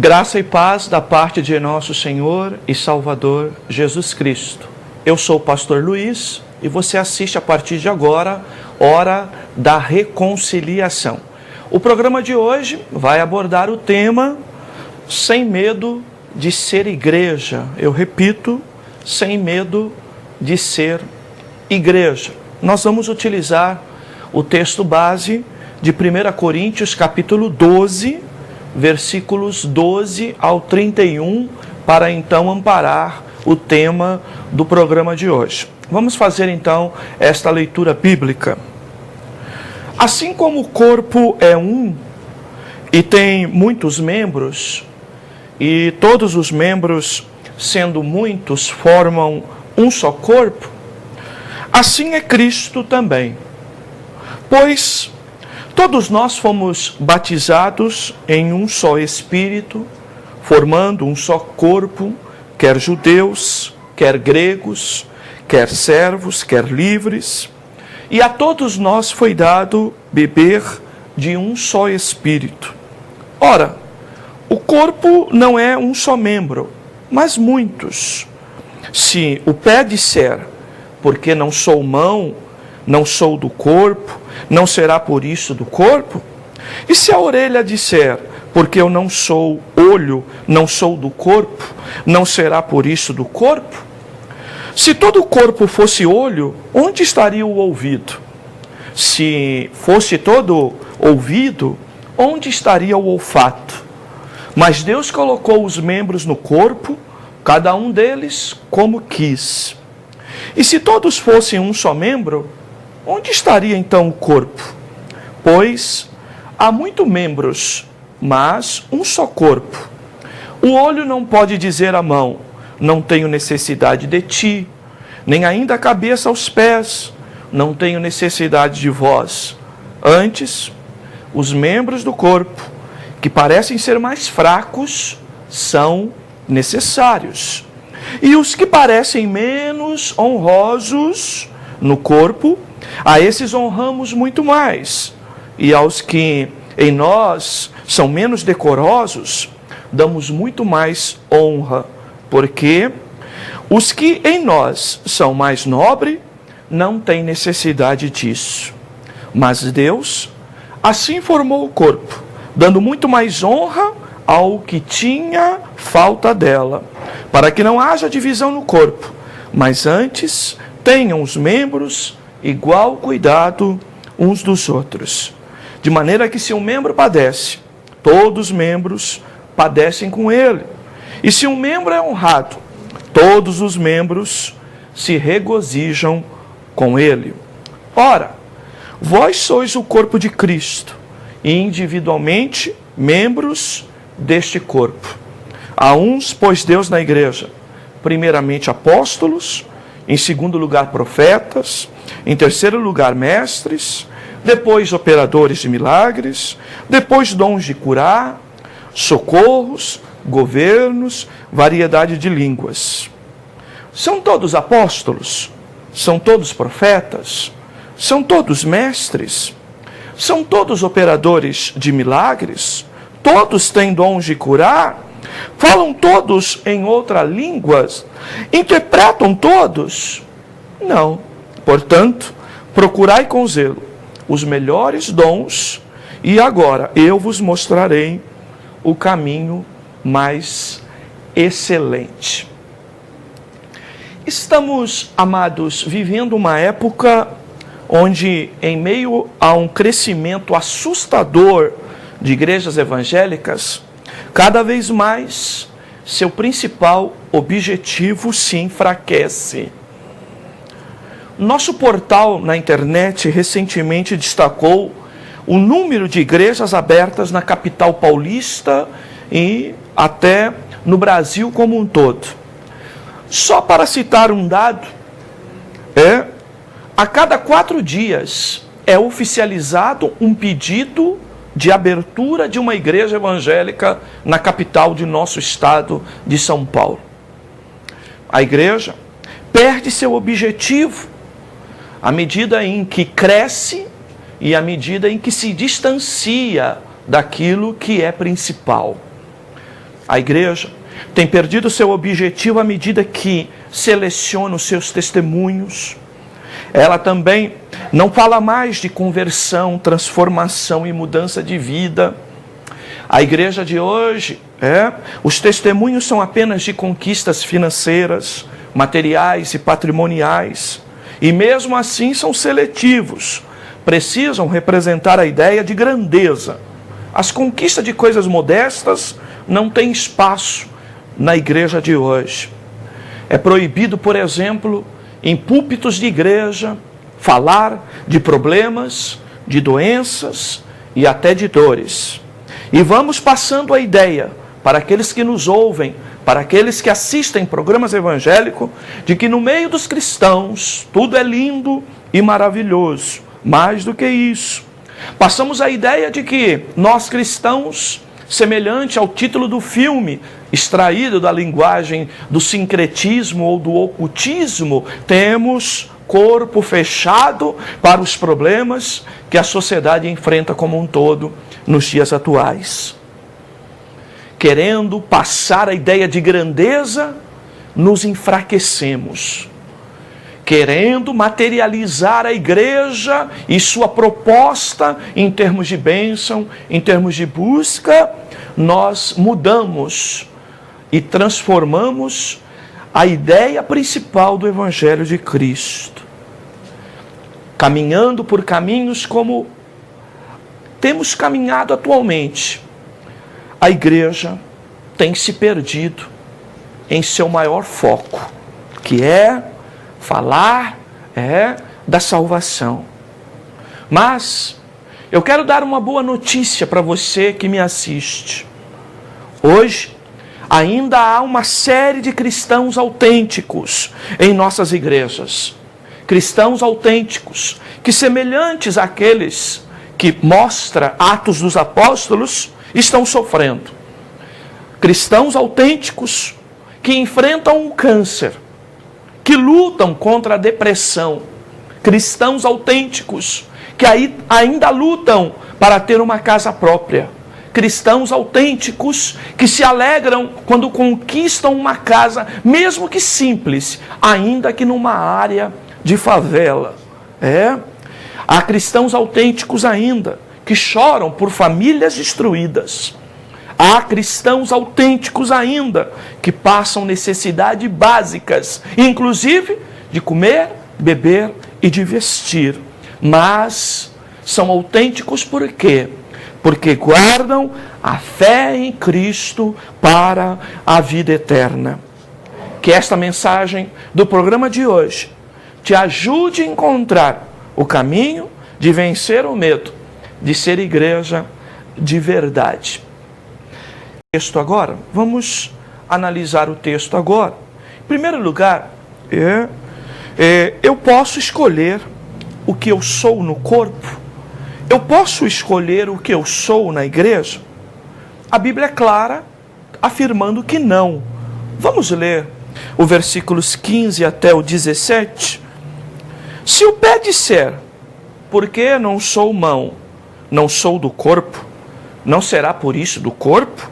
Graça e paz da parte de nosso Senhor e Salvador Jesus Cristo. Eu sou o pastor Luiz e você assiste a partir de agora, Hora da Reconciliação. O programa de hoje vai abordar o tema Sem Medo de Ser Igreja. Eu repito, sem medo de ser igreja. Nós vamos utilizar o texto base de 1 Coríntios capítulo 12, versículos 12 ao 31, para então amparar o tema do programa de hoje. Vamos fazer então esta leitura bíblica. Assim como o corpo é um e tem muitos membros, e todos os membros, sendo muitos, formam um só corpo, assim é Cristo também. Pois todos nós fomos batizados em um só Espírito, formando um só corpo, quer judeus, quer gregos, quer servos, quer livres, e a todos nós foi dado beber de um só Espírito. Ora, o corpo não é um só membro, mas muitos. Se o pé disser, porque não sou mão, não sou do corpo, não será por isso do corpo? E se a orelha disser, porque eu não sou olho, não sou do corpo, não será por isso do corpo? Se todo o corpo fosse olho, onde estaria o ouvido? Se fosse todo ouvido, onde estaria o olfato? Mas Deus colocou os membros no corpo, cada um deles como quis. E se todos fossem um só membro, onde estaria então o corpo? Pois há muitos membros, mas um só corpo. O olho não pode dizer à mão, não tenho necessidade de ti, nem ainda a cabeça aos pés, não tenho necessidade de vós. Antes, os membros do corpo, que parecem ser mais fracos, são necessários. E os que parecem menos honrosos no corpo, a esses honramos muito mais. E aos que em nós são menos decorosos, damos muito mais honra. Porque os que em nós são mais nobres, não têm necessidade disso. Mas Deus assim formou o corpo, dando muito mais honra ao que tinha falta dela, para que não haja divisão no corpo, mas antes tenham os membros igual cuidado uns dos outros. De maneira que se um membro padece, todos os membros padecem com ele. E se um membro é honrado, todos os membros se regozijam com ele. Ora, vós sois o corpo de Cristo, e individualmente membros deste corpo. A uns pôs Deus na igreja, primeiramente apóstolos, em segundo lugar profetas, em terceiro lugar mestres, depois operadores de milagres, depois dons de curar, socorros, governos, variedade de línguas. São todos apóstolos? São todos profetas? São todos mestres? São todos operadores de milagres? Todos têm dons de curar? Falam todos em outras línguas? Interpretam todos? Não. Portanto, procurai com zelo os melhores dons, e agora eu vos mostrarei o caminho mais excelente. Estamos, amados, vivendo uma época onde, em meio a um crescimento assustador de igrejas evangélicas, cada vez mais seu principal objetivo se enfraquece. Nosso portal na internet recentemente destacou o número de igrejas abertas na capital paulista e até no Brasil como um todo. Só para citar um dado, a cada 4 dias é oficializado um pedido de abertura de uma igreja evangélica na capital de nosso estado de São Paulo. A igreja perde seu objetivo à medida em que cresce e à medida em que se distancia daquilo que é principal. A igreja tem perdido seu objetivo à medida que seleciona os seus testemunhos. Ela também não fala mais de conversão, transformação e mudança de vida. A igreja de hoje, os testemunhos são apenas de conquistas financeiras, materiais e patrimoniais. E mesmo assim são seletivos. Precisam representar a ideia de grandeza. As conquistas de coisas modestas não têm espaço na igreja de hoje. É proibido, por exemplo, em púlpitos de igreja, falar de problemas, de doenças e até de dores. E vamos passando a ideia para aqueles que nos ouvem, para aqueles que assistem programas evangélicos, de que no meio dos cristãos tudo é lindo e maravilhoso. Mais do que isso, passamos a ideia de que nós cristãos, semelhante ao título do filme, extraído da linguagem do sincretismo ou do ocultismo, temos corpo fechado para os problemas que a sociedade enfrenta como um todo nos dias atuais. Querendo passar a ideia de grandeza, nos enfraquecemos. Querendo materializar a igreja e sua proposta em termos de bênção, em termos de busca, nós mudamos e transformamos a ideia principal do Evangelho de Cristo. Caminhando por caminhos como temos caminhado atualmente, a igreja tem se perdido em seu maior foco, que é falar da salvação. Mas eu quero dar uma boa notícia para você que me assiste. Hoje, ainda há uma série de cristãos autênticos em nossas igrejas. Cristãos autênticos, que semelhantes àqueles que mostra Atos dos Apóstolos, estão sofrendo. Cristãos autênticos que enfrentam o câncer, que lutam contra a depressão. Cristãos autênticos que ainda lutam para ter uma casa própria. Cristãos autênticos que se alegram quando conquistam uma casa, mesmo que simples, ainda que numa área de favela. Há cristãos autênticos ainda que choram por famílias destruídas. Há cristãos autênticos ainda que passam necessidades básicas, inclusive de comer, beber e de vestir. Mas são autênticos por quê? Porque guardam a fé em Cristo para a vida eterna. Que esta mensagem do programa de hoje te ajude a encontrar o caminho de vencer o medo, de ser igreja de verdade. Texto agora, vamos analisar o texto agora. Em primeiro lugar, eu posso escolher o que eu sou no corpo? Eu posso escolher o que eu sou na igreja? A Bíblia é clara, afirmando que não. Vamos ler o versículos 15 até o 17. Se o pé disser, porque não sou mão, não sou do corpo, não será por isso do corpo?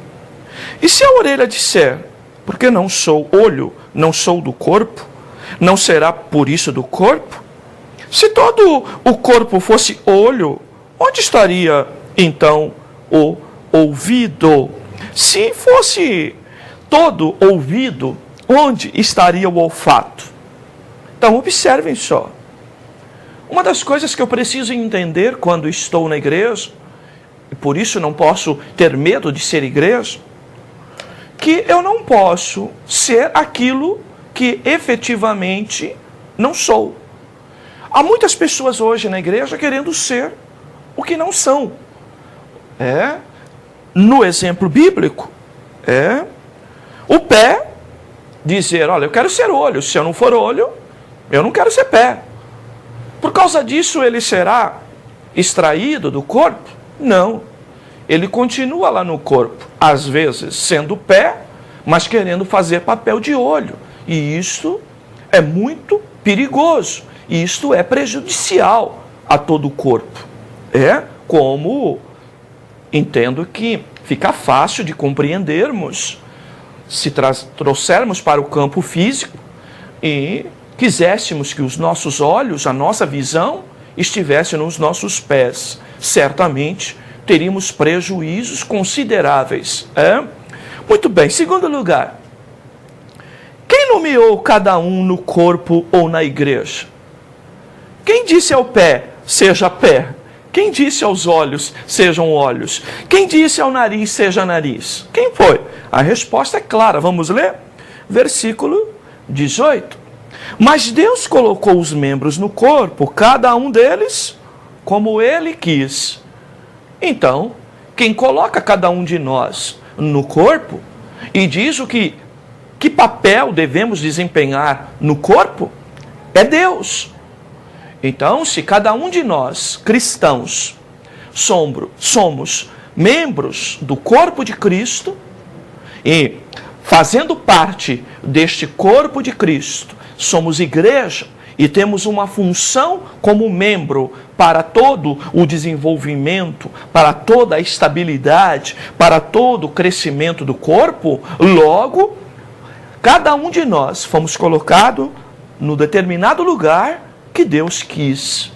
E se a orelha disser, porque não sou olho, não sou do corpo, não será por isso do corpo? Se todo o corpo fosse olho, onde estaria então o ouvido? Se fosse todo ouvido, onde estaria o olfato? Então observem só. Uma das coisas que eu preciso entender quando estou na igreja, e por isso não posso ter medo de ser igreja, que eu não posso ser aquilo que efetivamente não sou. Há muitas pessoas hoje na igreja querendo ser o que não são. No exemplo bíblico, o pé dizer, olha, eu quero ser olho, se eu não for olho, eu não quero ser pé. Por causa disso ele será extraído do corpo? Não. Ele continua lá no corpo, às vezes sendo pé, mas querendo fazer papel de olho. E isso é muito perigoso. E isto é prejudicial a todo o corpo. Como entendo que fica fácil de compreendermos se trouxermos para o campo físico e quiséssemos que os nossos olhos, a nossa visão, estivesse nos nossos pés, certamente teríamos prejuízos consideráveis. Muito bem, segundo lugar, quem nomeou cada um no corpo ou na igreja? Quem disse ao pé, seja pé? Quem disse aos olhos, sejam olhos? Quem disse ao nariz, seja nariz? Quem foi? A resposta é clara, vamos ler? Versículo 18. Mas Deus colocou os membros no corpo, cada um deles, como Ele quis. Então, quem coloca cada um de nós no corpo e diz que papel devemos desempenhar no corpo, é Deus. Então, se cada um de nós, cristãos, somos membros do corpo de Cristo e fazendo parte deste corpo de Cristo, somos igreja e temos uma função como membro para todo o desenvolvimento, para toda a estabilidade, para todo o crescimento do corpo, logo, cada um de nós fomos colocados no determinado lugar que Deus quis.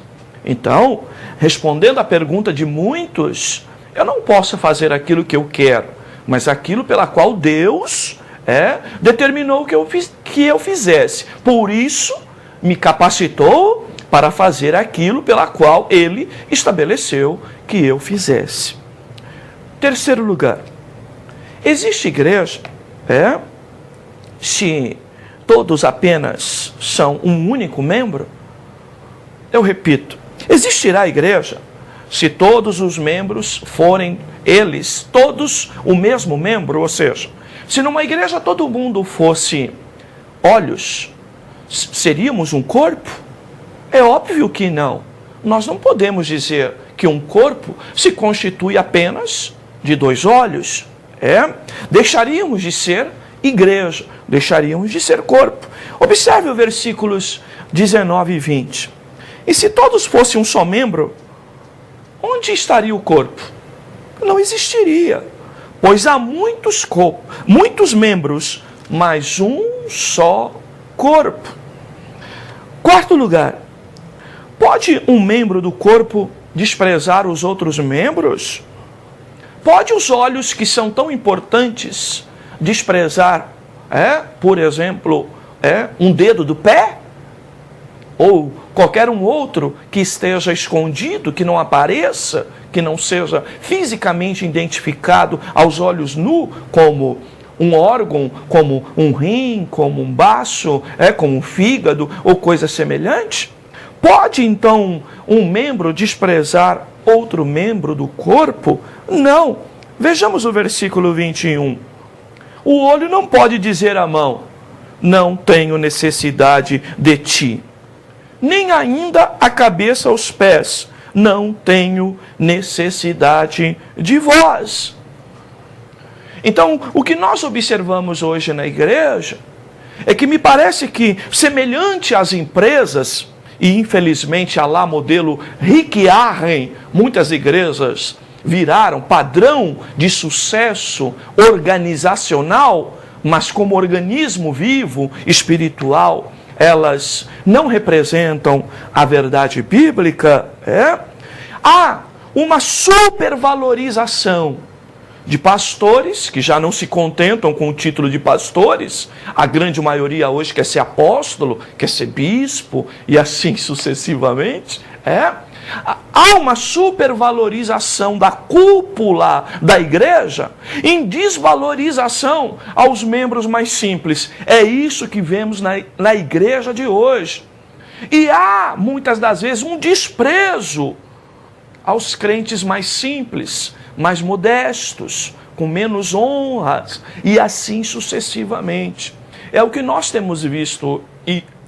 Então, respondendo à pergunta de muitos, eu não posso fazer aquilo que eu quero, mas aquilo pela qual Deus determinou que eu fizesse. Por isso, me capacitou para fazer aquilo pela qual Ele estabeleceu que eu fizesse. Terceiro lugar, existe igreja, se todos apenas são um único membro? Eu repito, existirá igreja se todos os membros forem eles, todos o mesmo membro? Ou seja, se numa igreja todo mundo fosse olhos, seríamos um corpo? É óbvio que não. Nós não podemos dizer que um corpo se constitui apenas de 2 olhos. Deixaríamos de ser igreja, deixaríamos de ser corpo. Observe os versículos 19 e 20. E se todos fossem um só membro, onde estaria o corpo? Não existiria, pois há muitos membros, mas um só corpo. Quarto lugar, pode um membro do corpo desprezar os outros membros? Pode os olhos, que são tão importantes, desprezar, por exemplo, um dedo do pé? Ou qualquer um outro que esteja escondido, que não apareça, que não seja fisicamente identificado aos olhos nu como um órgão, como um rim, como um baço, como um fígado ou coisa semelhante? Pode então um membro desprezar outro membro do corpo? Não. Vejamos o versículo 21. O olho não pode dizer à mão, não tenho necessidade de ti. Nem ainda a cabeça aos pés, não tenho necessidade de vós. Então, o que nós observamos hoje na igreja é que me parece que, semelhante às empresas, e infelizmente a lá modelo Rick Warren, muitas igrejas viraram padrão de sucesso organizacional, mas como organismo vivo, espiritual, elas não representam a verdade bíblica. Há uma supervalorização de pastores, que já não se contentam com o título de pastores, a grande maioria hoje quer ser apóstolo, quer ser bispo, e assim sucessivamente. Há uma supervalorização da cúpula da igreja em desvalorização aos membros mais simples. É isso que vemos na igreja de hoje. E há, muitas das vezes, um desprezo aos crentes mais simples, mais modestos, com menos honras, e assim sucessivamente. É o que nós temos visto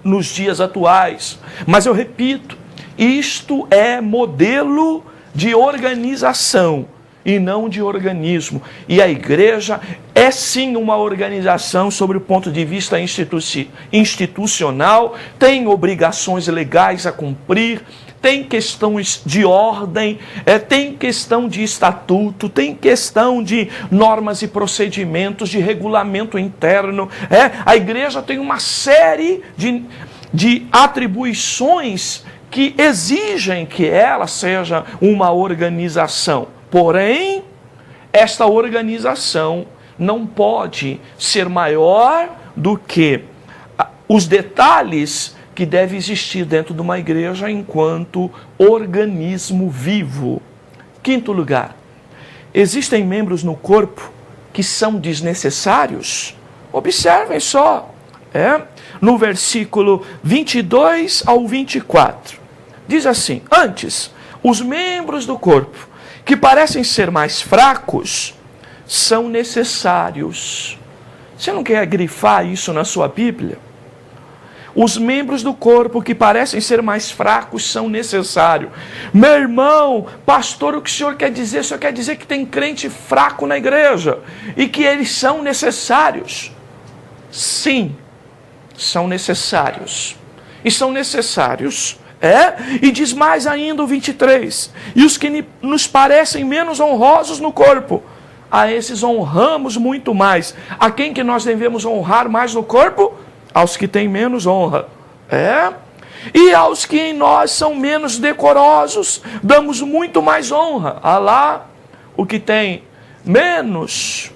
nos dias atuais. Mas eu repito, isto é modelo de organização e não de organismo. E a igreja é sim uma organização sobre o ponto de vista institucional, tem obrigações legais a cumprir, tem questões de ordem, tem questão de estatuto, tem questão de normas e procedimentos, de regulamento interno. A igreja tem uma série de atribuições que exigem que ela seja uma organização. Porém, esta organização não pode ser maior do que os detalhes que deve existir dentro de uma igreja enquanto organismo vivo. Quinto lugar, existem membros no corpo que são desnecessários? Observem só, no versículo 22 ao 24, diz assim: antes, os membros do corpo que parecem ser mais fracos são necessários. Você não quer grifar isso na sua Bíblia? Os membros do corpo que parecem ser mais fracos são necessários. Meu irmão, pastor, o que o senhor quer dizer? O senhor quer dizer que tem crente fraco na igreja e que eles são necessários? Sim, são necessários. E são necessários. E diz mais ainda o 23. E os que nos parecem menos honrosos no corpo, a esses honramos muito mais. A quem que nós devemos honrar mais no corpo? Aos que têm menos honra. E aos que em nós são menos decorosos, damos muito mais honra. Alá, o que tem menos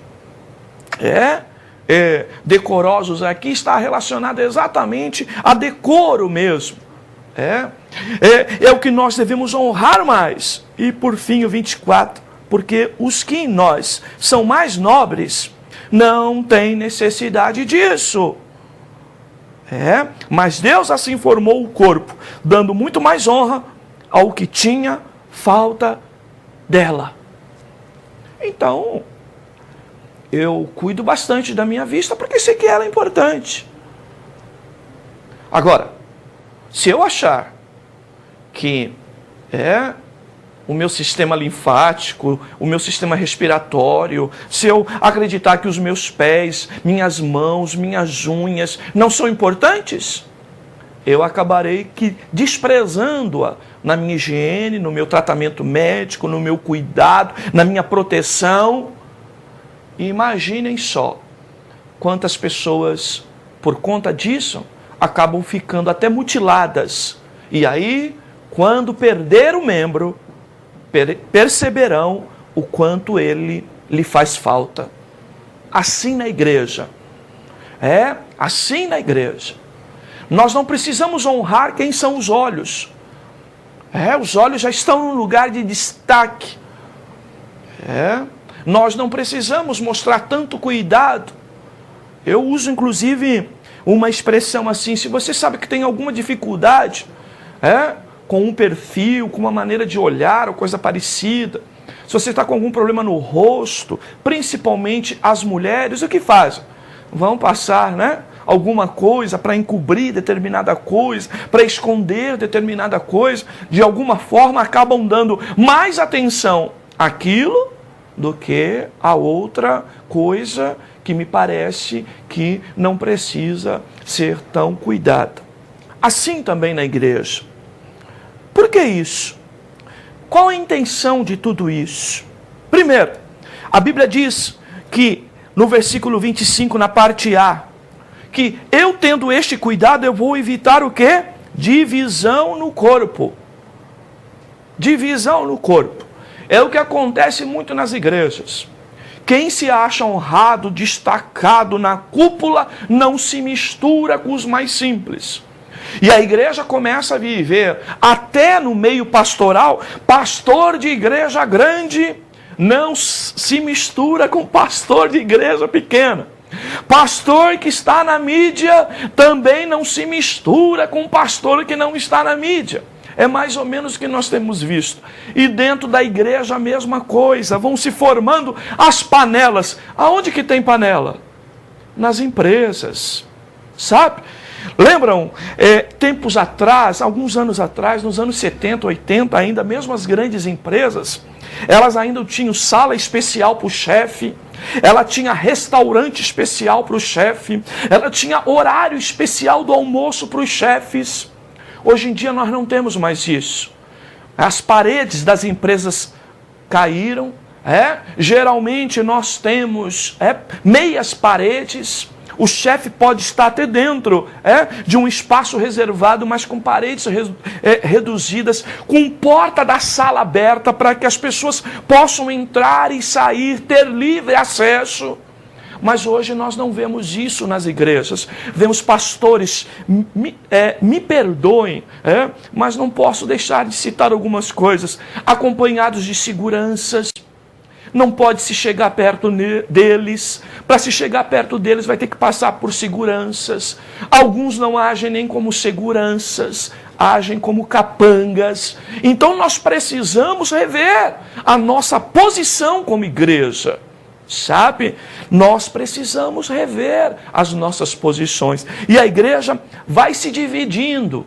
decorosos aqui está relacionado exatamente a decoro mesmo. É o que nós devemos honrar mais. E por fim o 24, porque os que em nós são mais nobres não têm necessidade disso. Mas Deus assim formou o corpo, dando muito mais honra ao que tinha falta dela. Então, eu cuido bastante da minha vista porque sei que ela é importante. Agora, se eu achar que o meu sistema linfático, o meu sistema respiratório, se eu acreditar que os meus pés, minhas mãos, minhas unhas não são importantes, eu acabarei desprezando-a na minha higiene, no meu tratamento médico, no meu cuidado, na minha proteção. E imaginem só quantas pessoas, por conta disso, acabam ficando até mutiladas. E aí, quando perder o membro, perceberão o quanto ele lhe faz falta. Assim na igreja. Assim na igreja. Nós não precisamos honrar quem são os olhos. Os olhos já estão num lugar de destaque. Nós não precisamos mostrar tanto cuidado. Eu uso inclusive uma expressão assim: se você sabe que tem alguma dificuldade com um perfil, com uma maneira de olhar ou coisa parecida, se você está com algum problema no rosto, principalmente as mulheres, o que fazem? Vão passar alguma coisa para encobrir determinada coisa, para esconder determinada coisa, de alguma forma acabam dando mais atenção àquilo do que a outra coisa que me parece que não precisa ser tão cuidada. Assim também na igreja. Por que isso? Qual a intenção de tudo isso? Primeiro, a Bíblia diz que no versículo 25, na parte A, que eu tendo este cuidado, eu vou evitar o quê? Divisão no corpo. Divisão no corpo. É o que acontece muito nas igrejas. Quem se acha honrado, destacado na cúpula, não se mistura com os mais simples. E a igreja começa a viver, até no meio pastoral, pastor de igreja grande não se mistura com pastor de igreja pequena. Pastor que está na mídia também não se mistura com pastor que não está na mídia. É mais ou menos o que nós temos visto. E dentro da igreja a mesma coisa. Vão se formando as panelas. Aonde que tem panela? Nas empresas. Sabe? Lembram, tempos atrás, alguns anos atrás, nos anos 70, 80 ainda, mesmo as grandes empresas, elas ainda tinham sala especial para o chefe, ela tinha restaurante especial para o chefe, ela tinha horário especial do almoço para os chefes. Hoje em dia nós não temos mais isso. As paredes das empresas caíram, geralmente nós temos meias paredes. O chefe pode estar até dentro de um espaço reservado, mas com paredes reduzidas, com porta da sala aberta para que as pessoas possam entrar e sair, ter livre acesso. Mas hoje nós não vemos isso nas igrejas. Vemos pastores, me perdoem, mas não posso deixar de citar algumas coisas, acompanhados de seguranças. Não pode se chegar perto deles. Para se chegar perto deles vai ter que passar por seguranças. Alguns não agem nem como seguranças, agem como capangas. Então nós precisamos rever a nossa posição como igreja. Sabe? Nós precisamos rever as nossas posições. E a igreja vai se dividindo.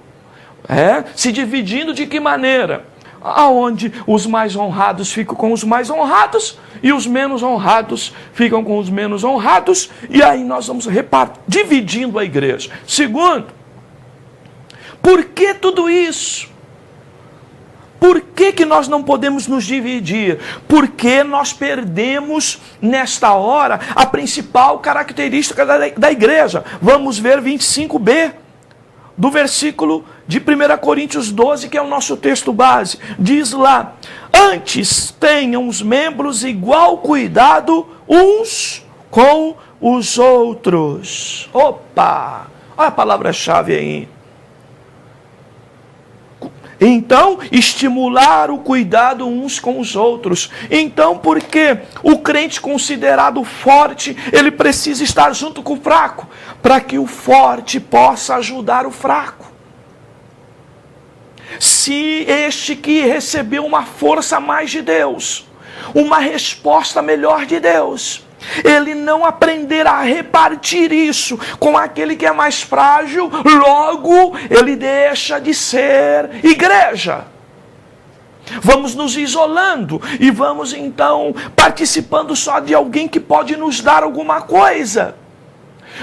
Se dividindo de que maneira? Aonde os mais honrados ficam com os mais honrados e os menos honrados ficam com os menos honrados, e aí nós vamos dividindo a igreja. Segundo, por que tudo isso? Por que nós não podemos nos dividir? Porque nós perdemos nesta hora a principal característica da igreja. Vamos ver 25b. Do versículo de 1 Coríntios 12, que é o nosso texto base. Diz lá: antes tenham os membros igual cuidado uns com os outros. Opa! Olha a palavra-chave aí. Então, estimular o cuidado uns com os outros. Então, porque o crente considerado forte, ele precisa estar junto com o fraco, para que o forte possa ajudar o fraco. Se este que recebeu uma força mais de Deus, uma resposta melhor de Deus, ele não aprender a repartir isso com aquele que é mais frágil, logo ele deixa de ser igreja. Vamos nos isolando e vamos então participando só de alguém que pode nos dar alguma coisa.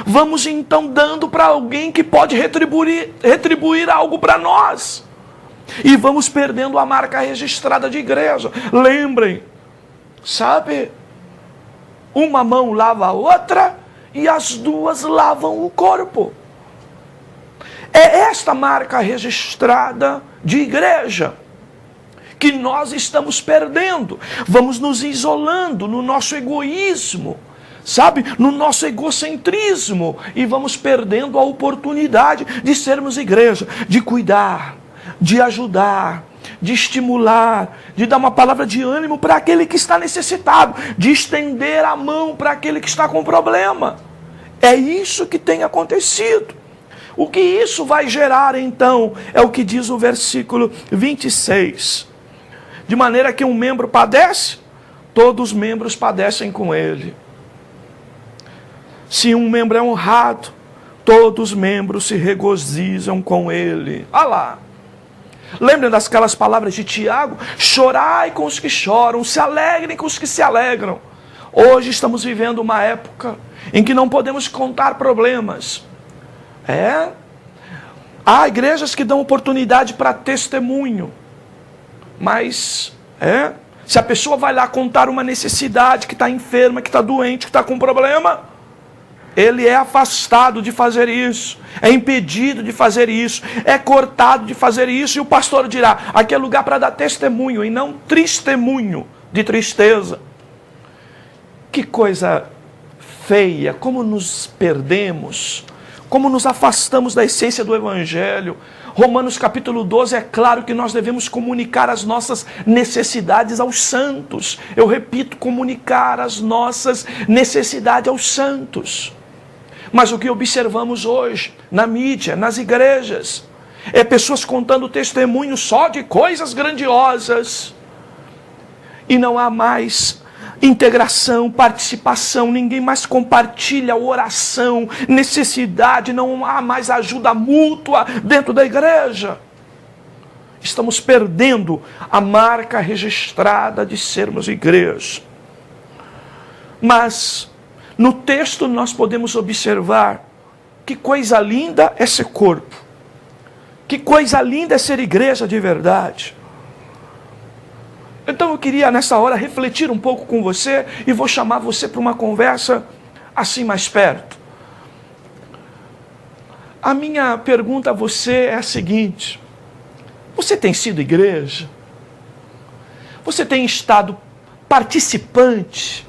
Vamos então dando para alguém que pode retribuir algo para nós. E vamos perdendo a marca registrada de igreja. Lembrem, sabe? Uma mão lava a outra e as duas lavam o corpo. É esta marca registrada de igreja que nós estamos perdendo. Vamos nos isolando no nosso egoísmo, sabe? No nosso egocentrismo, e vamos perdendo a oportunidade de sermos igreja, de cuidar, de ajudar, de estimular, de dar uma palavra de ânimo para aquele que está necessitado, de estender a mão para aquele que está com problema. É isso que tem acontecido. O que isso vai gerar então é o que diz o versículo 26. De maneira que um membro padece, todos os membros padecem com ele. Se um membro é honrado, todos os membros se regozijam com ele. Olha lá. Lembram daquelas palavras de Tiago? Chorai com os que choram, se alegrem com os que se alegram. Hoje estamos vivendo uma época em que não podemos contar problemas. Há igrejas que dão oportunidade para testemunho. Mas, se a pessoa vai lá contar uma necessidade, que está enferma, que está doente, que está com problema, ele é afastado de fazer isso, é impedido de fazer isso, é cortado de fazer isso, e o pastor dirá, aqui é lugar para dar testemunho, e não testemunho de tristeza. Que coisa feia, como nos perdemos, como nos afastamos da essência do Evangelho. Romanos capítulo 12, é claro que nós devemos comunicar as nossas necessidades aos santos. Eu repito, comunicar as nossas necessidades aos santos. Mas o que observamos hoje, na mídia, nas igrejas, é pessoas contando testemunho só de coisas grandiosas. E não há mais integração, participação, ninguém mais compartilha oração, necessidade, não há mais ajuda mútua dentro da igreja. Estamos perdendo a marca registrada de sermos igreja. Mas no texto nós podemos observar que coisa linda é ser corpo. Que coisa linda é ser igreja de verdade. Então eu queria nessa hora refletir um pouco com você e vou chamar você para uma conversa assim mais perto. A minha pergunta a você é a seguinte: você tem sido igreja? Você tem estado participante?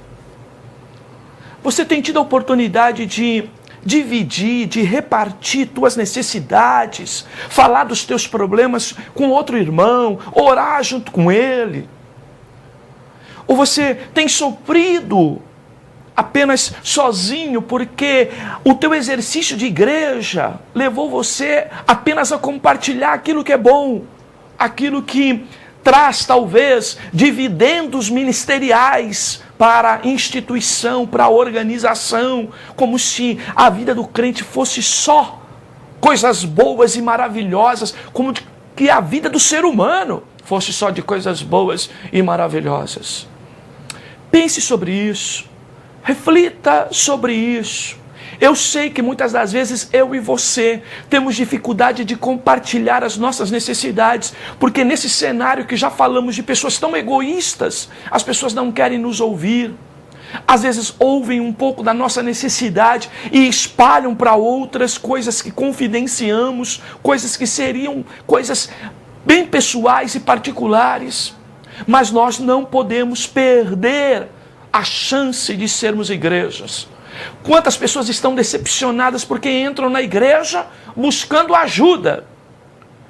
Você tem tido a oportunidade de dividir, de repartir tuas necessidades, falar dos teus problemas com outro irmão, orar junto com ele? Ou você tem sofrido apenas sozinho porque o teu exercício de igreja levou você apenas a compartilhar aquilo que é bom, aquilo que traz talvez dividendos ministeriais para a instituição, para a organização, como se a vida do crente fosse só coisas boas e maravilhosas, como que a vida do ser humano fosse só de coisas boas e maravilhosas. Pense sobre isso, reflita sobre isso. Eu sei que muitas das vezes eu e você temos dificuldade de compartilhar as nossas necessidades, porque nesse cenário que já falamos de pessoas tão egoístas, as pessoas não querem nos ouvir. Às vezes ouvem um pouco da nossa necessidade e espalham para outras coisas que confidenciamos, coisas que seriam coisas bem pessoais e particulares. Mas nós não podemos perder a chance de sermos igrejas. Quantas pessoas estão decepcionadas porque entram na igreja buscando ajuda,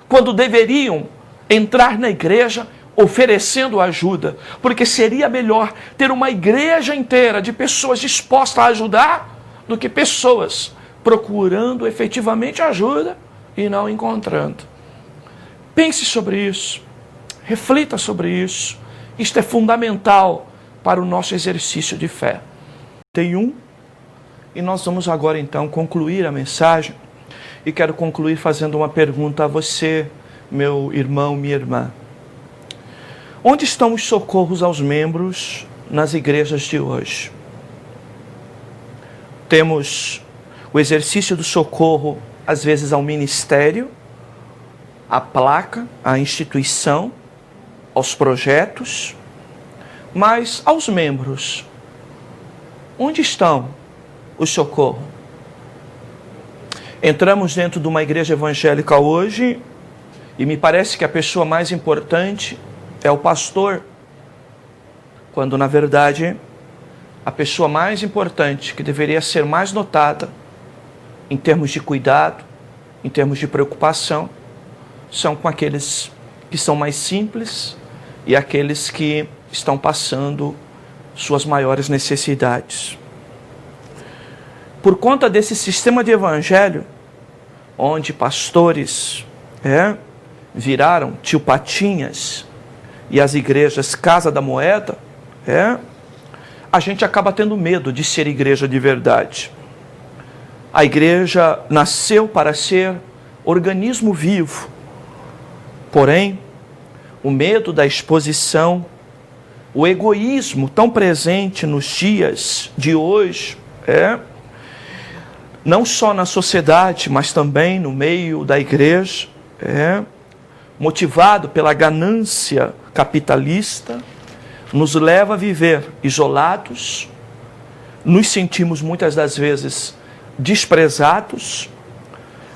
quando deveriam entrar na igreja oferecendo ajuda, porque seria melhor ter uma igreja inteira de pessoas dispostas a ajudar do que pessoas procurando efetivamente ajuda e não encontrando. Pense sobre isso, reflita sobre isso. Isto é fundamental para o nosso exercício de fé. E nós vamos agora então concluir a mensagem, e quero concluir fazendo uma pergunta a você, meu irmão, minha irmã. Onde estão os socorros aos membros nas igrejas de hoje? Temos o exercício do socorro, às vezes ao ministério, à placa, à instituição, aos projetos, mas aos membros, onde estão o socorro? Entramos dentro de uma igreja evangélica hoje e me parece que a pessoa mais importante é o pastor, quando na verdade a pessoa mais importante, que deveria ser mais notada em termos de cuidado, em termos de preocupação, são com aqueles que são mais simples e aqueles que estão passando suas maiores necessidades. Por conta desse sistema de evangelho, onde pastores viraram tio Patinhas e as igrejas Casa da Moeda, a gente acaba tendo medo de ser igreja de verdade. A igreja nasceu para ser organismo vivo, porém, o medo da exposição, o egoísmo tão presente nos dias de hoje, não só na sociedade, mas também no meio da igreja, motivado pela ganância capitalista, nos leva a viver isolados, nos sentimos muitas das vezes desprezados,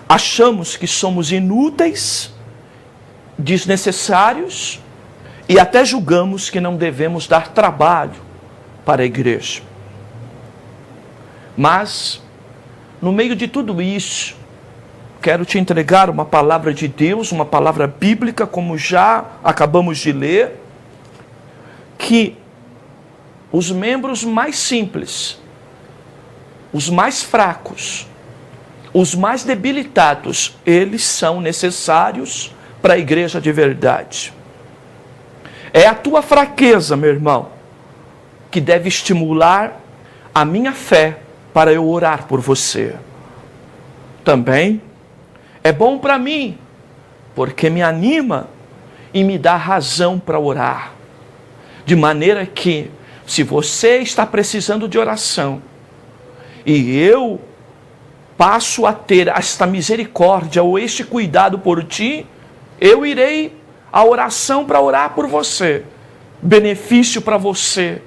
achamos que somos inúteis, desnecessários e até julgamos que não devemos dar trabalho para a igreja. Mas, no meio de tudo isso, quero te entregar uma palavra de Deus, uma palavra bíblica, como já acabamos de ler, que os membros mais simples, os mais fracos, os mais debilitados, eles são necessários para a igreja de verdade. É a tua fraqueza, meu irmão, que deve estimular a minha fé para eu orar por você. Também é bom para mim, porque me anima e me dá razão para orar. De maneira que, se você está precisando de oração, e eu passo a ter esta misericórdia ou este cuidado por ti, eu irei à oração para orar por você. Benefício para você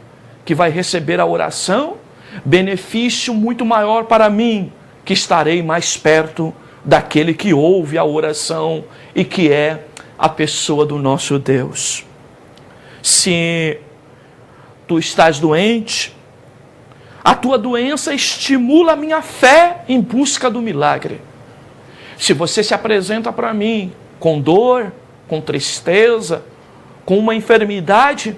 que vai receber a oração, benefício muito maior para mim, que estarei mais perto daquele que ouve a oração e que é a pessoa do nosso Deus. Se tu estás doente, a tua doença estimula a minha fé em busca do milagre. Se você se apresenta para mim com dor, com tristeza, com uma enfermidade,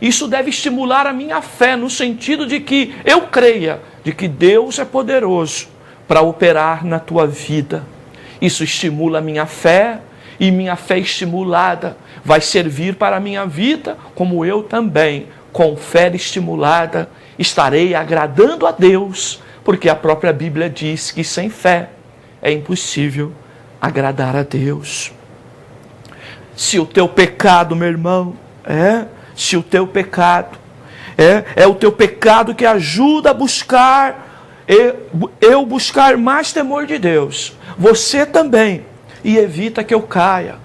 isso deve estimular a minha fé no sentido de que eu creia de que Deus é poderoso para operar na tua vida. Isso estimula a minha fé, e minha fé estimulada vai servir para a minha vida, como eu também, com fé estimulada, estarei agradando a Deus, porque a própria Bíblia diz que sem fé é impossível agradar a Deus. Se o teu pecado, meu irmão, se o teu pecado é o teu pecado que ajuda a buscar, eu buscar mais temor de Deus, você também, e evita que eu caia.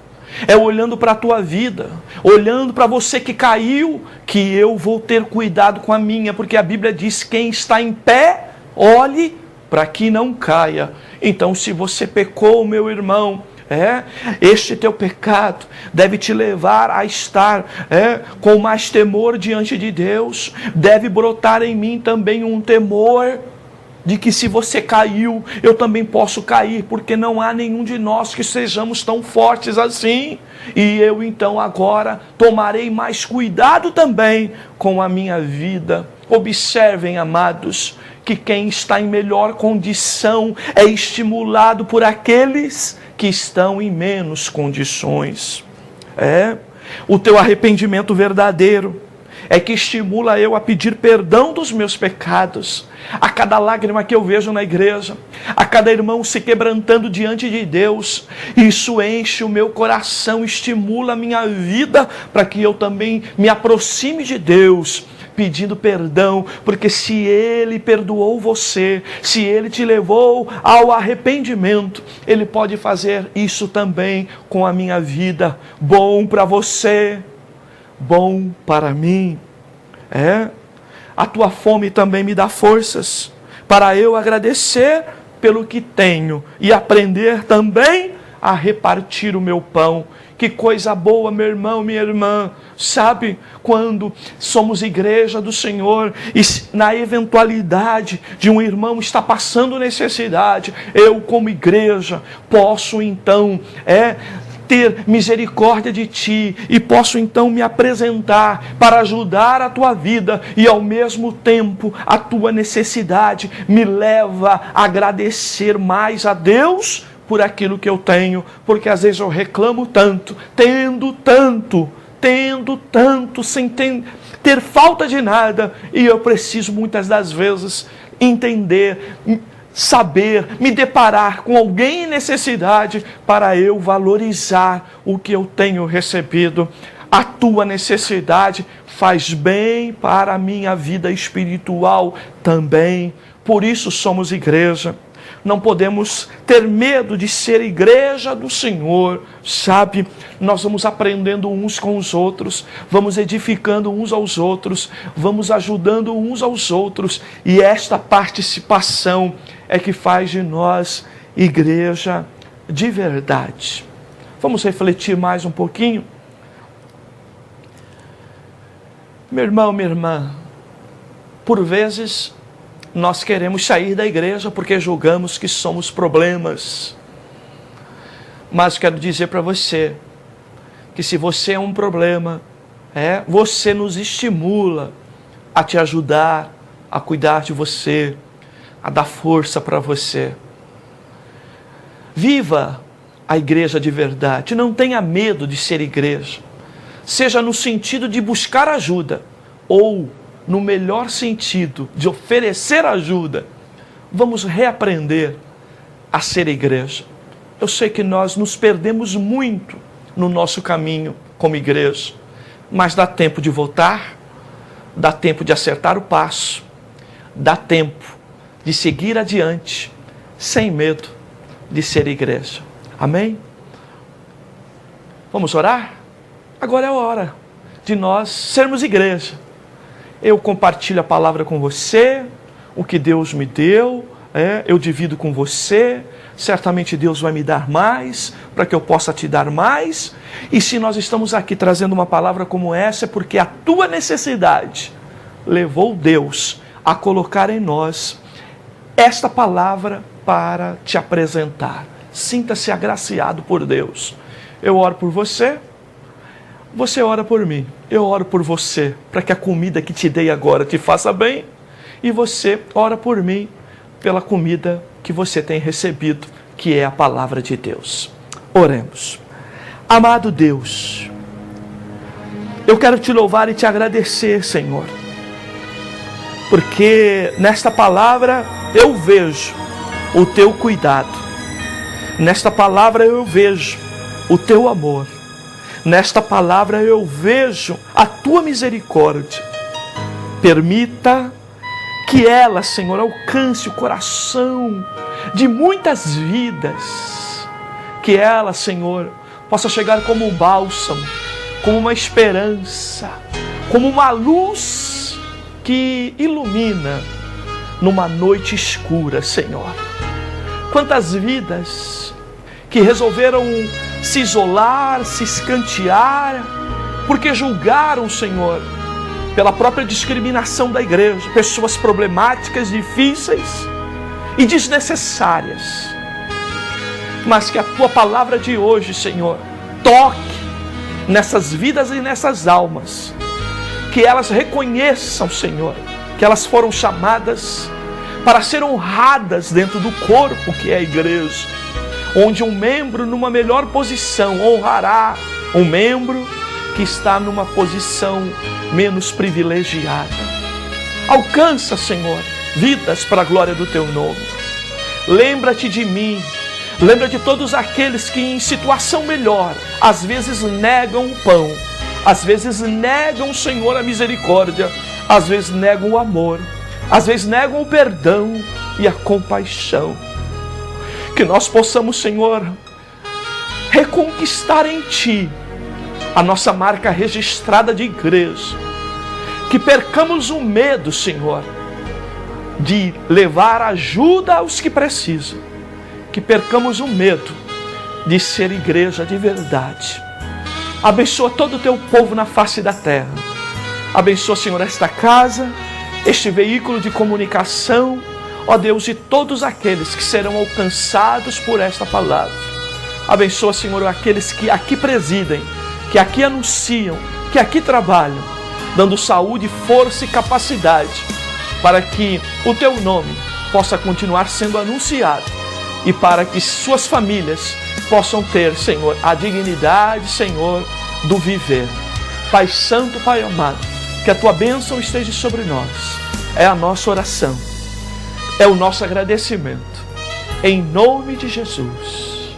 É olhando para a tua vida, olhando para você que caiu, que eu vou ter cuidado com a minha, porque a Bíblia diz: quem está em pé, olhe para que não caia. Então, se você pecou, meu irmão, este teu pecado deve te levar a estar com mais temor diante de Deus. Deve brotar em mim também um temor de que, se você caiu, eu também posso cair, porque não há nenhum de nós que sejamos tão fortes assim. E eu então agora tomarei mais cuidado também com a minha vida. Observem, amados, que quem está em melhor condição é estimulado por aqueles que estão em menos condições. O teu arrependimento verdadeiro é que estimula eu a pedir perdão dos meus pecados. A cada lágrima que eu vejo na igreja, a cada irmão se quebrantando diante de Deus, isso enche o meu coração, estimula a minha vida para que eu também me aproxime de Deus, pedindo perdão, porque se Ele perdoou você, se Ele te levou ao arrependimento, Ele pode fazer isso também com a minha vida. Bom para você, bom para mim. A tua fome também me dá forças para eu agradecer pelo que tenho e aprender também a repartir o meu pão. Que coisa boa, meu irmão, minha irmã, sabe, quando somos igreja do Senhor e na eventualidade de um irmão estar passando necessidade, eu como igreja posso então ter misericórdia de ti e posso então me apresentar para ajudar a tua vida, e ao mesmo tempo a tua necessidade me leva a agradecer mais a Deus por aquilo que eu tenho, porque às vezes eu reclamo tanto, tendo tanto, sem ter falta de nada, e eu preciso muitas das vezes entender, saber, me deparar com alguém em necessidade para eu valorizar o que eu tenho recebido. A tua necessidade faz bem para a minha vida espiritual também. Por isso somos igreja. Não podemos ter medo de ser igreja do Senhor, sabe? Nós vamos aprendendo uns com os outros, vamos edificando uns aos outros, vamos ajudando uns aos outros, e esta participação é que faz de nós igreja de verdade. Vamos refletir mais um pouquinho? Meu irmão, minha irmã, por vezes nós queremos sair da igreja porque julgamos que somos problemas. Mas quero dizer para você que se você é um problema, você nos estimula a te ajudar, a cuidar de você, a dar força para você. Viva a igreja de verdade, não tenha medo de ser igreja, seja no sentido de buscar ajuda ou no melhor sentido de oferecer ajuda, vamos reaprender a ser igreja. Eu sei que nós nos perdemos muito no nosso caminho como igreja, mas dá tempo de voltar, dá tempo de acertar o passo, dá tempo de seguir adiante, sem medo de ser igreja. Amém? Vamos orar? Agora é a hora de nós sermos igreja. Eu compartilho a palavra com você, o que Deus me deu, eu divido com você. Certamente Deus vai me dar mais, para que eu possa te dar mais. E se nós estamos aqui trazendo uma palavra como essa, é porque a tua necessidade levou Deus a colocar em nós esta palavra para te apresentar. Sinta-se agraciado por Deus. Eu oro por você, você ora por mim. Eu oro por você, para que a comida que te dei agora te faça bem. E você ora por mim, pela comida que você tem recebido, que é a palavra de Deus. Oremos. Amado Deus, eu quero te louvar e te agradecer, Senhor, porque nesta palavra eu vejo o teu cuidado, nesta palavra eu vejo o teu amor, nesta palavra eu vejo a tua misericórdia. Permita que ela, Senhor, alcance o coração de muitas vidas. Que ela, Senhor, possa chegar como um bálsamo, como uma esperança, como uma luz que ilumina numa noite escura, Senhor. Quantas vidas que resolveram se isolar, se escantear, porque julgaram, Senhor, pela própria discriminação da igreja, pessoas problemáticas, difíceis e desnecessárias. Mas que a tua palavra de hoje, Senhor, toque nessas vidas e nessas almas, que elas reconheçam, Senhor, que elas foram chamadas para ser honradas dentro do corpo que é a igreja, onde um membro numa melhor posição honrará um membro que está numa posição menos privilegiada. Alcança, Senhor, vidas para a glória do teu nome. Lembra-te de mim, lembra de todos aqueles que em situação melhor, às vezes negam o pão, às vezes negam, Senhor, a misericórdia, às vezes negam o amor, às vezes negam o perdão e a compaixão. Que nós possamos, Senhor, reconquistar em Ti a nossa marca registrada de igreja. Que percamos o medo, Senhor, de levar ajuda aos que precisam. Que percamos o medo de ser igreja de verdade. Abençoa todo o teu povo na face da terra. Abençoa, Senhor, esta casa, este veículo de comunicação, ó Deus, e todos aqueles que serão alcançados por esta palavra. Abençoa, Senhor, aqueles que aqui presidem, que aqui anunciam, que aqui trabalham, dando saúde, força e capacidade, para que o teu nome possa continuar sendo anunciado e para que suas famílias possam ter, Senhor, a dignidade, Senhor, do viver. Pai Santo, Pai amado, que a tua bênção esteja sobre nós. É a nossa oração, é o nosso agradecimento. Em nome de Jesus.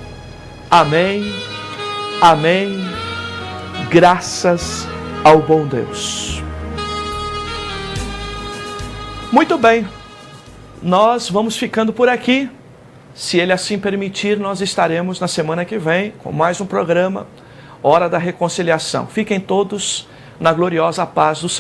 Amém, amém. Graças ao bom Deus. Muito bem, nós vamos ficando por aqui. Se Ele assim permitir, nós estaremos na semana que vem com mais um programa, Hora da Reconciliação. Fiquem todos na gloriosa paz do Senhor.